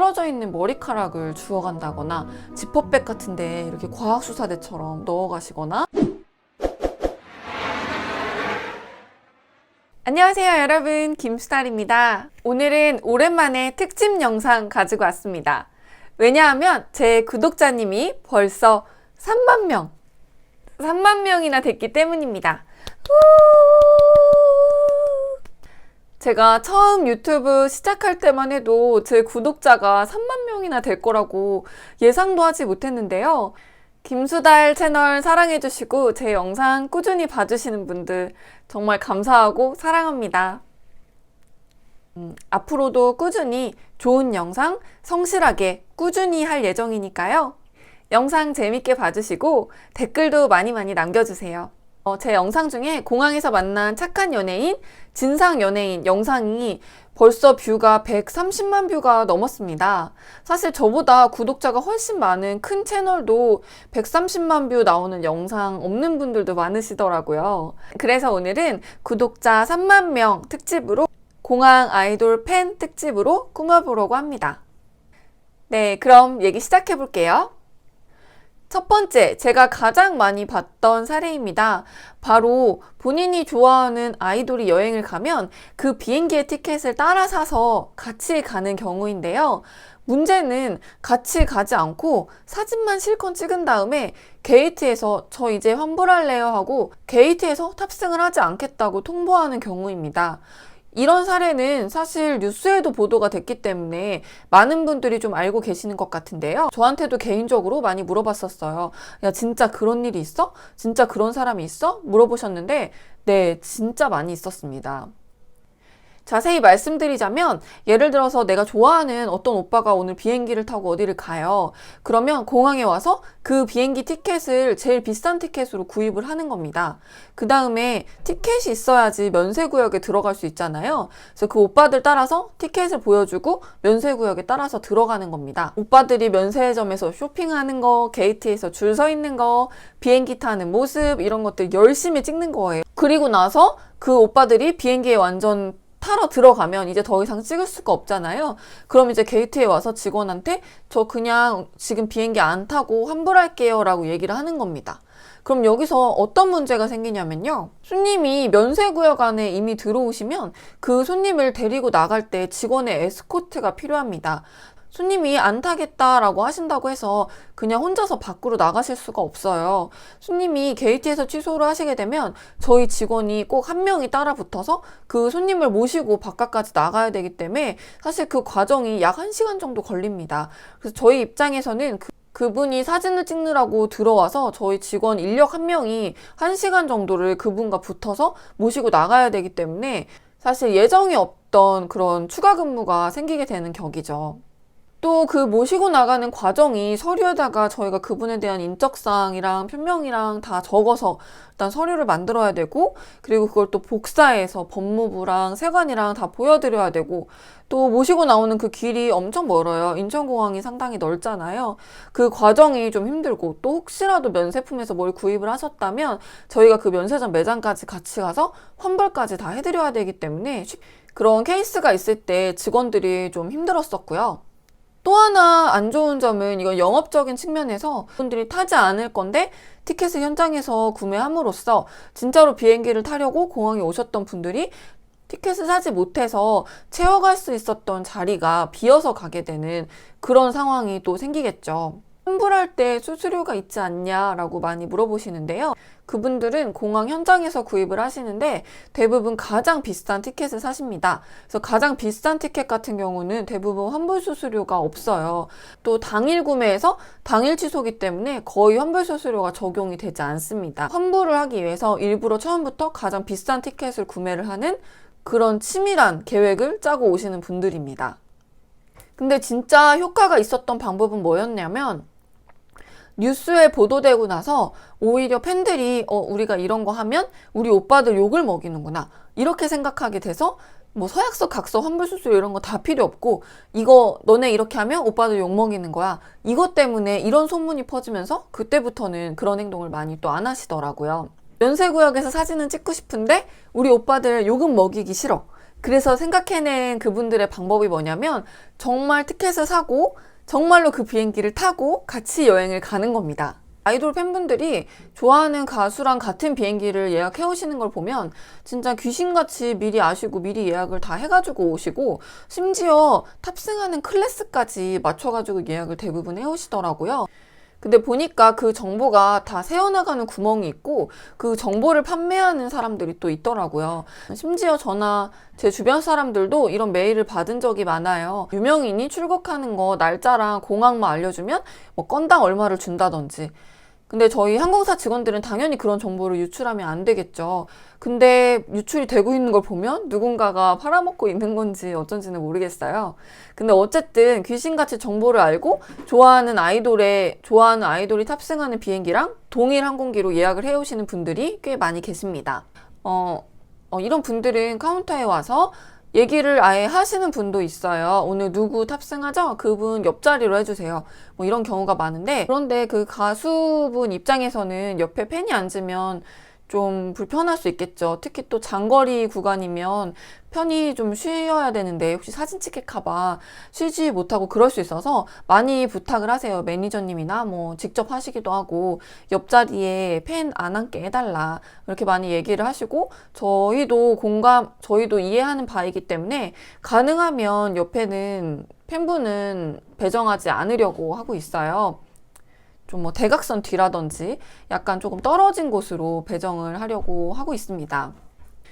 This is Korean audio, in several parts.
떨어져 있는 머리카락을 주워간다거나 지퍼백 같은데 이렇게 과학수사대처럼 넣어가시거나. 안녕하세요 여러분, 김수달입니다. 오늘은 오랜만에 특집 영상 가지고 왔습니다. 왜냐하면 제 구독자님이 벌써 3만 명이나 됐기 때문입니다. 제가 처음 유튜브 시작할 때만 해도 제 구독자가 3만 명이나 될 거라고 예상도 하지 못했는데요. 김수달 채널 사랑해주시고 제 영상 꾸준히 봐주시는 분들 정말 감사하고 사랑합니다. 앞으로도 꾸준히 좋은 영상 성실하게 꾸준히 할 예정이니까요. 영상 재밌게 봐주시고 댓글도 많이 남겨주세요. 제 영상 중에 공항에서 만난 착한 연예인, 진상 연예인 영상이 벌써 뷰가 130만 뷰가 넘었습니다. 사실 저보다 구독자가 훨씬 많은 큰 채널도 130만 뷰 나오는 영상 없는 분들도 많으시더라고요. 그래서 오늘은 구독자 3만 명 특집으로 공항 아이돌 팬 특집으로 꾸며보려고 합니다. 네, 그럼 얘기 시작해 볼게요. 첫 번째, 제가 가장 많이 봤던 사례입니다. 바로 본인이 좋아하는 아이돌이 여행을 가면 그 비행기의 티켓을 따라 사서 같이 가는 경우인데요. 문제는 같이 가지 않고 사진만 실컷 찍은 다음에 게이트에서 저 이제 환불할래요 하고 게이트에서 탑승을 하지 않겠다고 통보하는 경우입니다. 이런 사례는 사실 뉴스에도 보도가 됐기 때문에 많은 분들이 좀 알고 계시는 것 같은데요. 저한테도 개인적으로 많이 물어봤었어요. 야, 진짜 그런 일이 있어? 진짜 그런 사람이 있어? 물어보셨는데 네, 진짜 많이 있었습니다. 자세히 말씀드리자면 예를 들어서 내가 좋아하는 어떤 오빠가 오늘 비행기를 타고 어디를 가요. 그러면 공항에 와서 그 비행기 티켓을 제일 비싼 티켓으로 구입을 하는 겁니다. 그 다음에 티켓이 있어야지 면세구역에 들어갈 수 있잖아요. 그래서 그 오빠들 따라서 티켓을 보여주고 면세구역에 따라서 들어가는 겁니다. 오빠들이 면세점에서 쇼핑하는 거, 게이트에서 줄 서 있는 거, 비행기 타는 모습 이런 것들 열심히 찍는 거예요. 그리고 나서 그 오빠들이 비행기에 완전 타러 들어가면 이제 더 이상 찍을 수가 없잖아요. 그럼 이제 게이트에 와서 직원한테 저 그냥 지금 비행기 안 타고 환불할게요 라고 얘기를 하는 겁니다. 그럼 여기서 어떤 문제가 생기냐면요. 손님이 면세구역 안에 이미 들어오시면 그 손님을 데리고 나갈 때 직원의 에스코트가 필요합니다. 손님이 안 타겠다라고 하신다고 해서 그냥 혼자서 밖으로 나가실 수가 없어요. 손님이 게이트에서 취소를 하시게 되면 저희 직원이 꼭 한 명이 따라 붙어서 그 손님을 모시고 바깥까지 나가야 되기 때문에 사실 그 과정이 약 1시간 정도 걸립니다. 그래서 저희 입장에서는 그분이 사진을 찍느라고 들어와서 저희 직원 인력 한 명이 1시간 정도를 그분과 붙어서 모시고 나가야 되기 때문에 사실 예정이 없던 그런 추가 근무가 생기게 되는 격이죠. 또 그 모시고 나가는 과정이 서류에다가 저희가 그분에 대한 인적사항이랑 표명이랑 다 적어서 일단 서류를 만들어야 되고, 그리고 그걸 또 복사해서 법무부랑 세관이랑 다 보여드려야 되고, 또 모시고 나오는 그 길이 엄청 멀어요. 인천공항이 상당히 넓잖아요. 그 과정이 좀 힘들고, 또 혹시라도 면세품에서 뭘 구입을 하셨다면 저희가 그 면세점 매장까지 같이 가서 환불까지 다 해드려야 되기 때문에 그런 케이스가 있을 때 직원들이 좀 힘들었었고요. 또 하나 안 좋은 점은 이건 영업적인 측면에서 분들이 타지 않을 건데 티켓을 현장에서 구매함으로써 진짜로 비행기를 타려고 공항에 오셨던 분들이 티켓을 사지 못해서 채워갈 수 있었던 자리가 비어서 가게 되는 그런 상황이 또 생기겠죠. 환불할 때 수수료가 있지 않냐라고 많이 물어보시는데요. 그분들은 공항 현장에서 구입을 하시는데 대부분 가장 비싼 티켓을 사십니다. 그래서 가장 비싼 티켓 같은 경우는 대부분 환불 수수료가 없어요. 또 당일 구매해서 당일 취소기 때문에 거의 환불 수수료가 적용이 되지 않습니다. 환불을 하기 위해서 일부러 처음부터 가장 비싼 티켓을 구매를 하는 그런 치밀한 계획을 짜고 오시는 분들입니다. 근데 진짜 효과가 있었던 방법은 뭐였냐면 뉴스에 보도되고 나서 오히려 팬들이 우리가 이런 거 하면 우리 오빠들 욕을 먹이는구나 이렇게 생각하게 돼서 뭐 서약서, 각서, 환불수수료 이런 거 다 필요 없고 이거 너네 이렇게 하면 오빠들 욕 먹이는 거야. 이것 때문에 이런 소문이 퍼지면서 그때부터는 그런 행동을 많이 또 안 하시더라고요. 면세구역에서 사진은 찍고 싶은데 우리 오빠들 욕은 먹이기 싫어. 그래서 생각해낸 그분들의 방법이 뭐냐면 정말 티켓을 사고 정말로 그 비행기를 타고 같이 여행을 가는 겁니다. 아이돌 팬분들이 좋아하는 가수랑 같은 비행기를 예약해 오시는 걸 보면 진짜 귀신같이 미리 아시고 미리 예약을 다 해가지고 오시고, 심지어 탑승하는 클래스까지 맞춰가지고 예약을 대부분 해 오시더라고요. 근데 보니까 그 정보가 다 새어나가는 구멍이 있고 그 정보를 판매하는 사람들이 또 있더라고요. 심지어 저나 제 주변 사람들도 이런 메일을 받은 적이 많아요. 유명인이 출국하는 거 날짜랑 공항만 알려주면 뭐 건당 얼마를 준다든지. 근데 저희 항공사 직원들은 당연히 그런 정보를 유출하면 안 되겠죠. 근데 유출이 되고 있는 걸 보면 누군가가 팔아먹고 있는 건지 어쩐지는 모르겠어요. 근데 어쨌든 귀신같이 정보를 알고 좋아하는 아이돌이 탑승하는 비행기랑 동일 항공기로 예약을 해오시는 분들이 꽤 많이 계십니다. 이런 분들은 카운터에 와서 얘기를 아예 하시는 분도 있어요. 오늘 누구 탑승하죠? 그분 옆자리로 해주세요. 뭐 이런 경우가 많은데, 그런데 그 가수분 입장에서는 옆에 팬이 앉으면 좀 불편할 수 있겠죠. 특히 또 장거리 구간이면 편히 좀 쉬어야 되는데 혹시 사진 찍힐까봐 쉬지 못하고 그럴 수 있어서 많이 부탁을 하세요. 매니저님이나 뭐 직접 하시기도 하고 옆자리에 팬 안 앉게 해달라 이렇게 많이 얘기를 하시고, 저희도 이해하는 바이기 때문에 가능하면 옆에는 팬분은 배정하지 않으려고 하고 있어요. 좀 뭐 대각선 뒤라든지 약간 조금 떨어진 곳으로 배정을 하려고 하고 있습니다.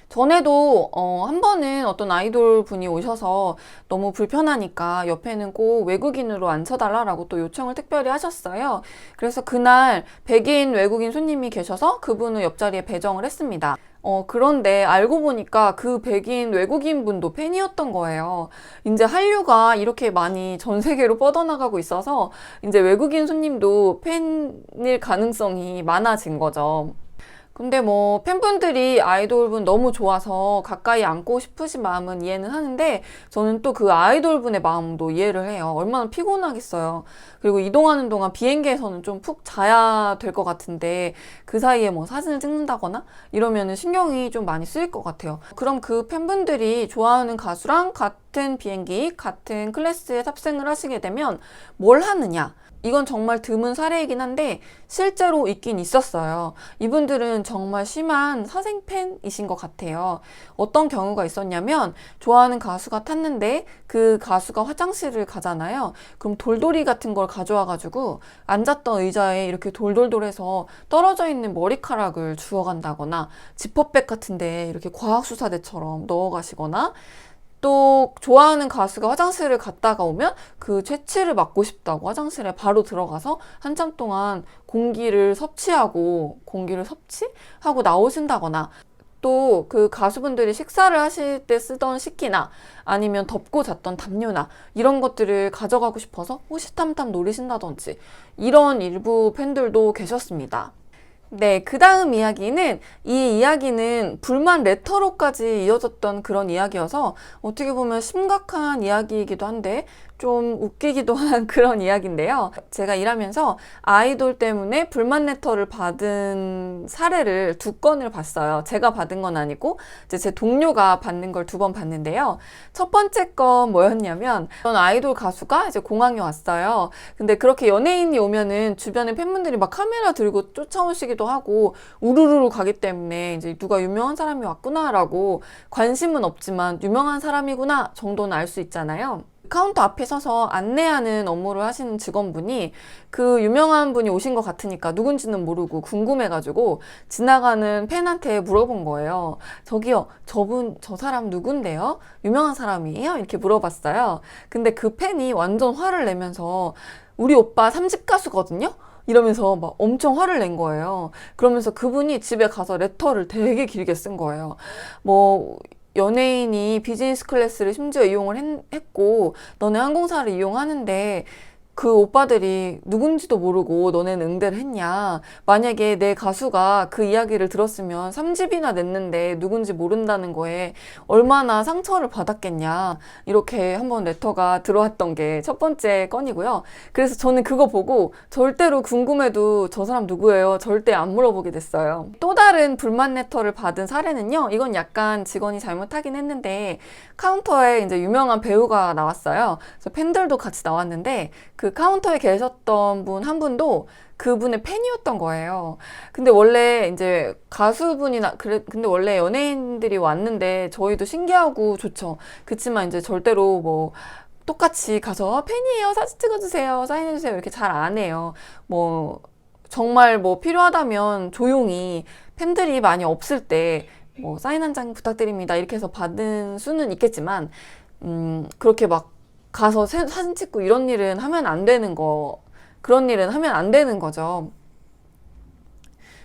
전에도 한 번은 어떤 아이돌 분이 오셔서 너무 불편하니까 옆에는 꼭 외국인으로 앉혀달라고 또 요청을 특별히 하셨어요. 그래서 그날 백인 외국인 손님이 계셔서 그분을 옆자리에 배정을 했습니다. 그런데 알고 보니까 그 백인 외국인 분도 팬이었던 거예요. 이제 한류가 이렇게 많이 전 세계로 뻗어나가고 있어서 이제 외국인 손님도 팬일 가능성이 많아진 거죠. 근데 뭐 팬분들이 아이돌분 너무 좋아서 가까이 앉고 싶으신 마음은 이해는 하는데, 저는 또 그 아이돌분의 마음도 이해를 해요. 얼마나 피곤하겠어요. 그리고 이동하는 동안 비행기에서는 좀 푹 자야 될 것 같은데 그 사이에 뭐 사진을 찍는다거나 이러면은 신경이 좀 많이 쓰일 것 같아요. 그럼 그 팬분들이 좋아하는 가수랑 같은 비행기, 같은 클래스에 탑승을 하시게 되면 뭘 하느냐? 이건 정말 드문 사례이긴 한데 실제로 있긴 있었어요. 이분들은 정말 심한 사생 팬이신 것 같아요. 어떤 경우가 있었냐면, 좋아하는 가수가 탔는데 그 가수가 화장실을 가잖아요. 그럼 돌돌이 같은 걸 가져와가지고 앉았던 의자에 이렇게 돌돌돌해서 떨어져 있는 머리카락을 주워간다거나 지퍼백 같은데 이렇게 과학수사대처럼 넣어가시거나, 또 좋아하는 가수가 화장실을 갔다가 오면 그 퇴치를 막고 싶다고 화장실에 바로 들어가서 한참 동안 공기를 섭취하고 나오신다거나, 또 그 가수분들이 식사를 하실 때 쓰던 식기나 아니면 덮고 잤던 담요나 이런 것들을 가져가고 싶어서 호시탐탐 노리신다든지 이런 일부 팬들도 계셨습니다. 네, 그 다음 이야기는, 이 이야기는 불만 레터로까지 이어졌던 그런 이야기여서 어떻게 보면 심각한 이야기이기도 한데 좀 웃기기도 한 그런 이야기인데요. 제가 일하면서 아이돌 때문에 불만 레터를 받은 사례를 2건을 봤어요. 제가 받은 건 아니고 이제 제 동료가 받는 걸 2번 봤는데요. 첫 번째 건 뭐였냐면, 어떤 아이돌 가수가 이제 공항에 왔어요. 근데 그렇게 연예인이 오면은 주변에 팬분들이 막 카메라 들고 쫓아오시기도 하고 우르르르 가기 때문에 이제 누가 유명한 사람이 왔구나라고, 관심은 없지만 유명한 사람이구나 정도는 알 수 있잖아요. 카운터 앞에 서서 안내하는 업무를 하시는 직원분이 그 유명한 분이 오신 것 같으니까 누군지는 모르고 궁금해가지고 지나가는 팬한테 물어본 거예요. 저기요, 저 사람 누군데요? 유명한 사람이에요? 이렇게 물어봤어요. 근데 그 팬이 완전 화를 내면서 우리 오빠 3집 가수거든요? 이러면서 막 엄청 화를 낸 거예요. 그러면서 그분이 집에 가서 레터를 되게 길게 쓴 거예요. 뭐 연예인이 비즈니스 클래스를 심지어 이용을 했고 너네 항공사를 이용하는데 그 오빠들이 누군지도 모르고 너네는 응대를 했냐. 만약에 내 가수가 그 이야기를 들었으면 3집이나 냈는데 누군지 모른다는 거에 얼마나 상처를 받았겠냐. 이렇게 한번 레터가 들어왔던 게 첫 번째 건이고요. 그래서 저는 그거 보고 절대로 궁금해도 저 사람 누구예요? 절대 안 물어보게 됐어요. 또 다른 불만 레터를 받은 사례는요. 이건 약간 직원이 잘못하긴 했는데 카운터에 이제 유명한 배우가 나왔어요. 그래서 팬들도 같이 나왔는데 그 카운터에 계셨던 분 한 분도 그분의 팬이었던 거예요. 근데 원래 이제 가수분이나 근데 원래 연예인들이 왔는데 저희도 신기하고 좋죠. 그치만 이제 절대로 뭐 똑같이 가서 팬이에요, 사진 찍어주세요, 사인해주세요 이렇게 잘 안 해요. 뭐 정말 뭐 필요하다면 조용히 팬들이 많이 없을 때 뭐 사인 한 장 부탁드립니다 이렇게 해서 받은 수는 있겠지만 그렇게 막 가서 사진 찍고 이런 일은 하면 안 되는 그런 일은 하면 안 되는 거죠.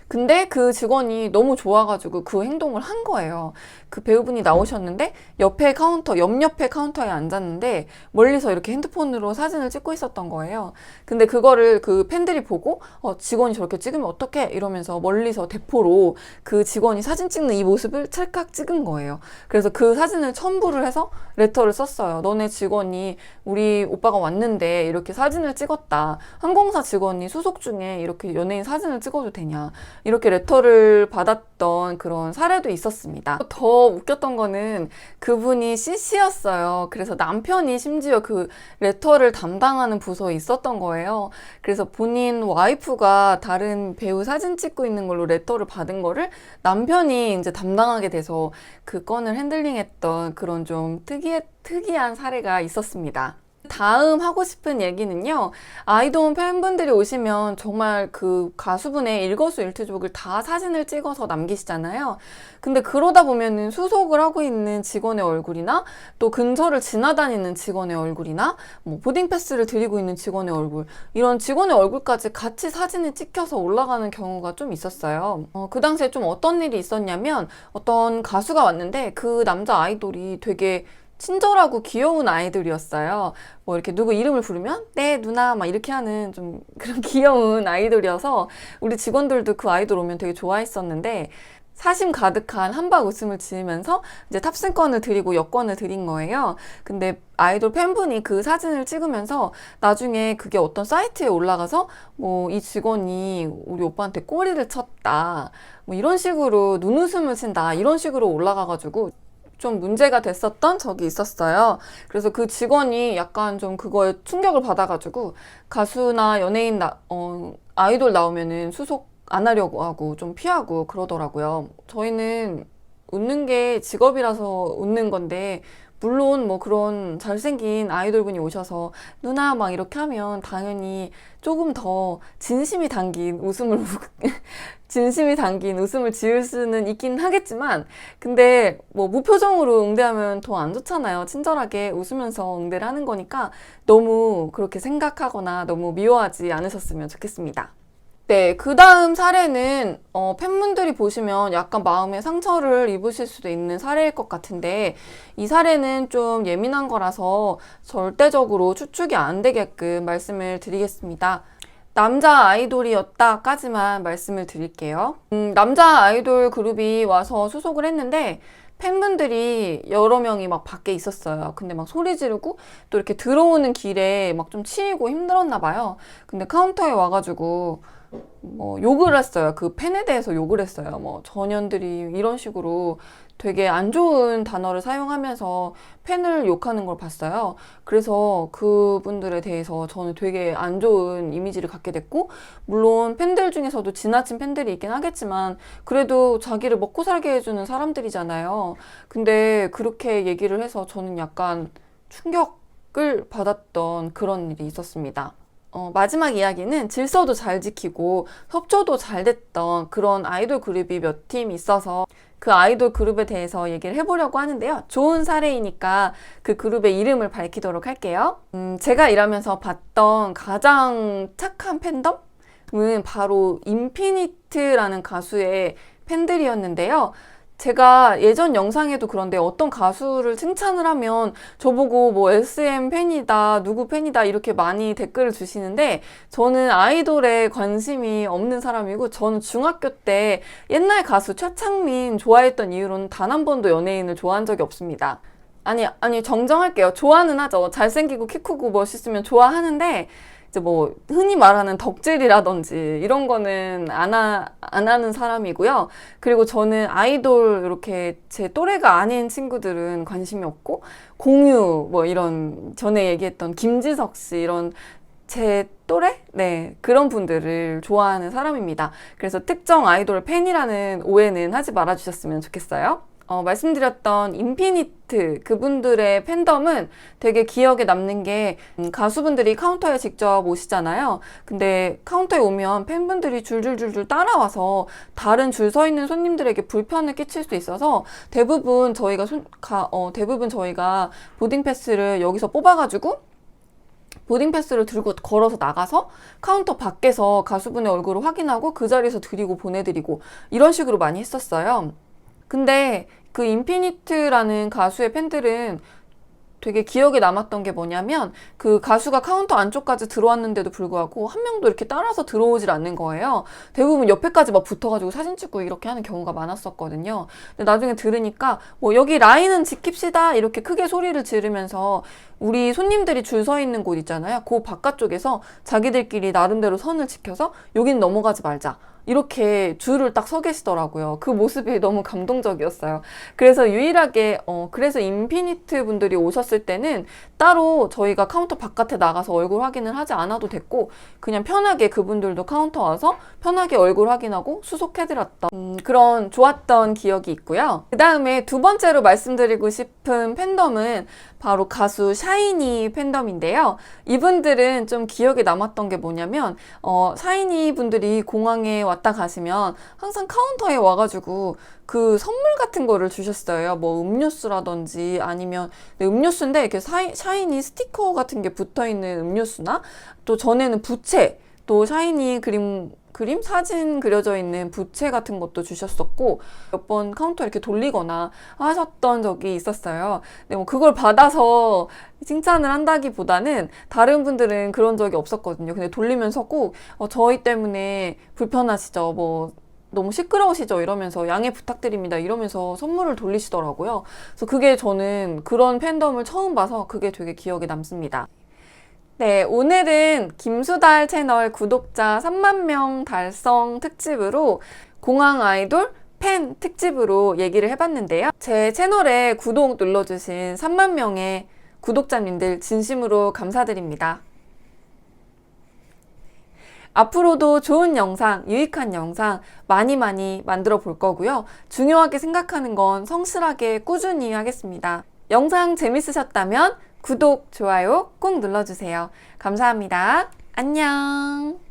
근데 그 직원이 너무 좋아가지고 그 행동을 한 거예요. 그 배우분이 나오셨는데 옆에 카운터에 앉았는데 멀리서 이렇게 핸드폰으로 사진을 찍고 있었던 거예요. 근데 그거를 그 팬들이 보고 직원이 저렇게 찍으면 어떡해? 이러면서 멀리서 대포로 그 직원이 사진 찍는 이 모습을 찰칵 찍은 거예요. 그래서 그 사진을 첨부를 해서 레터를 썼어요. 너네 직원이 우리 오빠가 왔는데 이렇게 사진을 찍었다. 항공사 직원이 소속 중에 이렇게 연예인 사진을 찍어도 되냐. 이렇게 레터를 받았던 그런 사례도 있었습니다. 더 웃겼던 거는 그분이 CC였어요. 그래서 남편이 심지어 그 레터를 담당하는 부서에 있었던 거예요. 그래서 본인 와이프가 다른 배우 사진 찍고 있는 걸로 레터를 받은 거를 남편이 이제 담당하게 돼서 그 건을 핸들링했던 그런 좀 특이한 사례가 있었습니다. 다음 하고 싶은 얘기는요. 아이돌 팬분들이 오시면 정말 그 가수분의 일거수일투족을 다 사진을 찍어서 남기시잖아요. 근데 그러다 보면은 수속을 하고 있는 직원의 얼굴이나 또 근처를 지나다니는 직원의 얼굴이나 뭐 보딩 패스를 드리고 있는 직원의 얼굴 이런 직원의 얼굴까지 같이 사진을 찍혀서 올라가는 경우가 좀 있었어요. 그 당시에 좀 어떤 일이 있었냐면 어떤 가수가 왔는데 그 남자 아이돌이 되게 친절하고 귀여운 아이돌이었어요. 뭐 이렇게 누구 이름을 부르면 네 누나 막 이렇게 하는 좀 그런 귀여운 아이돌이어서 우리 직원들도 그 아이돌 오면 되게 좋아했었는데 사심 가득한 한박 웃음을 지으면서 이제 탑승권을 드리고 여권을 드린 거예요. 근데 아이돌 팬분이 그 사진을 찍으면서 나중에 그게 어떤 사이트에 올라가서 뭐 이 직원이 우리 오빠한테 꼬리를 쳤다 뭐 이런 식으로 눈웃음을 친다 이런 식으로 올라가가지고 좀 문제가 됐었던 적이 있었어요. 그래서 그 직원이 약간 좀 그거에 충격을 받아가지고 가수나 연예인 아이돌 나오면은 수속 안 하려고 하고 좀 피하고 그러더라고요. 저희는 웃는 게 직업이라서 웃는 건데 물론 뭐 그런 잘생긴 아이돌분이 오셔서 누나 막 이렇게 하면 당연히 조금 더 진심이 담긴 웃음을 지을 수는 있긴 하겠지만 근데 뭐 무표정으로 응대하면 더 안 좋잖아요. 친절하게 웃으면서 응대를 하는 거니까 너무 그렇게 생각하거나 너무 미워하지 않으셨으면 좋겠습니다. 네, 그 다음 사례는 팬분들이 보시면 약간 마음에 상처를 입으실 수도 있는 사례일 것 같은데 이 사례는 좀 예민한 거라서 절대적으로 추측이 안 되게끔 말씀을 드리겠습니다. 남자 아이돌이었다까지만 말씀을 드릴게요. 남자 아이돌 그룹이 와서 수속을 했는데 팬분들이 여러 명이 막 밖에 있었어요. 근데 막 소리 지르고 또 이렇게 들어오는 길에 막 좀 치이고 힘들었나 봐요. 근데 카운터에 와가지고 뭐 욕을 했어요. 그 팬에 대해서 욕을 했어요. 뭐 전현들이 이런 식으로 되게 안 좋은 단어를 사용하면서 팬을 욕하는 걸 봤어요. 그래서 그분들에 대해서 저는 되게 안 좋은 이미지를 갖게 됐고 물론 팬들 중에서도 지나친 팬들이 있긴 하겠지만 그래도 자기를 먹고 살게 해주는 사람들이잖아요. 근데 그렇게 얘기를 해서 저는 약간 충격을 받았던 그런 일이 있었습니다. 마지막 이야기는 질서도 잘 지키고 협조도 잘 됐던 그런 아이돌 그룹이 몇 팀 있어서 그 아이돌 그룹에 대해서 얘기를 해보려고 하는데요. 좋은 사례이니까 그 그룹의 이름을 밝히도록 할게요. 제가 일하면서 봤던 가장 착한 팬덤은 바로 인피니트라는 가수의 팬들이었는데요. 제가 예전 영상에도 그런데 어떤 가수를 칭찬을 하면 저보고 뭐 SM 팬이다, 누구 팬이다 이렇게 많이 댓글을 주시는데 저는 아이돌에 관심이 없는 사람이고 저는 중학교 때 옛날 가수 최창민 좋아했던 이유로는 단 한 번도 연예인을 좋아한 적이 없습니다. 아니, 정정할게요. 좋아는 하죠. 잘생기고 키 크고 멋있으면 좋아하는데 이제 뭐 흔히 말하는 덕질이라든지 이런 거는 안 하는 사람이고요. 그리고 저는 아이돌 이렇게 제 또래가 아닌 친구들은 관심이 없고 공유 뭐 이런 전에 얘기했던 김지석 씨 이런 제 또래? 네, 그런 분들을 좋아하는 사람입니다. 그래서 특정 아이돌 팬이라는 오해는 하지 말아주셨으면 좋겠어요. 말씀드렸던 인피니트 그분들의 팬덤은 되게 기억에 남는 게 가수분들이 카운터에 직접 오시잖아요. 근데 카운터에 오면 팬분들이 줄줄줄줄 따라와서 다른 줄 서 있는 손님들에게 불편을 끼칠 수 있어서 대부분 저희가 보딩 패스를 여기서 뽑아가지고 보딩 패스를 들고 걸어서 나가서 카운터 밖에서 가수분의 얼굴을 확인하고 그 자리에서 드리고 보내드리고 이런 식으로 많이 했었어요. 근데 그 인피니트라는 가수의 팬들은 되게 기억에 남았던 게 뭐냐면 그 가수가 카운터 안쪽까지 들어왔는데도 불구하고 한 명도 이렇게 따라서 들어오질 않는 거예요. 대부분 옆에까지 막 붙어가지고 사진 찍고 이렇게 하는 경우가 많았었거든요. 근데 나중에 들으니까 뭐 여기 라인은 지킵시다 이렇게 크게 소리를 지르면서 우리 손님들이 줄 서 있는 곳 있잖아요. 그 바깥쪽에서 자기들끼리 나름대로 선을 지켜서 여긴 넘어가지 말자. 이렇게 줄을 딱 서 계시더라고요. 그 모습이 너무 감동적이었어요. 그래서 유일하게, 그래서 인피니트 분들이 오셨을 때는 따로 저희가 카운터 바깥에 나가서 얼굴 확인을 하지 않아도 됐고, 그냥 편하게 그분들도 카운터 와서 편하게 얼굴 확인하고 수속해드렸던 그런 좋았던 기억이 있고요. 그 다음에 두 번째로 말씀드리고 싶은 팬덤은 바로 가수 샤이니 팬덤인데요. 이분들은 좀 기억에 남았던 게 뭐냐면, 샤이니 분들이 공항에 왔다 가시면 항상 카운터에 와가지고 그 선물 같은 거를 주셨어요. 뭐 음료수라든지 아니면 네, 음료수인데 이렇게 샤이니 스티커 같은 게 붙어 있는 음료수나 또 전에는 부채, 또 샤이니 그림 사진 그려져 있는 부채 같은 것도 주셨었고 몇 번 카운터 이렇게 돌리거나 하셨던 적이 있었어요. 근데 뭐 그걸 받아서 칭찬을 한다기보다는 다른 분들은 그런 적이 없었거든요. 근데 돌리면서 꼭 저희 때문에 불편하시죠? 뭐 너무 시끄러우시죠? 이러면서 양해 부탁드립니다. 이러면서 선물을 돌리시더라고요. 그래서 그게 저는 그런 팬덤을 처음 봐서 그게 되게 기억에 남습니다. 네, 오늘은 김수달 채널 구독자 3만 명 달성 특집으로 공항 아이돌 팬 특집으로 얘기를 해봤는데요. 제 채널에 구독 눌러주신 3만 명의 구독자님들 진심으로 감사드립니다. 앞으로도 좋은 영상, 유익한 영상 많이 만들어 볼 거고요. 중요하게 생각하는 건 성실하게 꾸준히 하겠습니다. 영상 재밌으셨다면 구독, 좋아요 꼭 눌러주세요. 감사합니다. 안녕.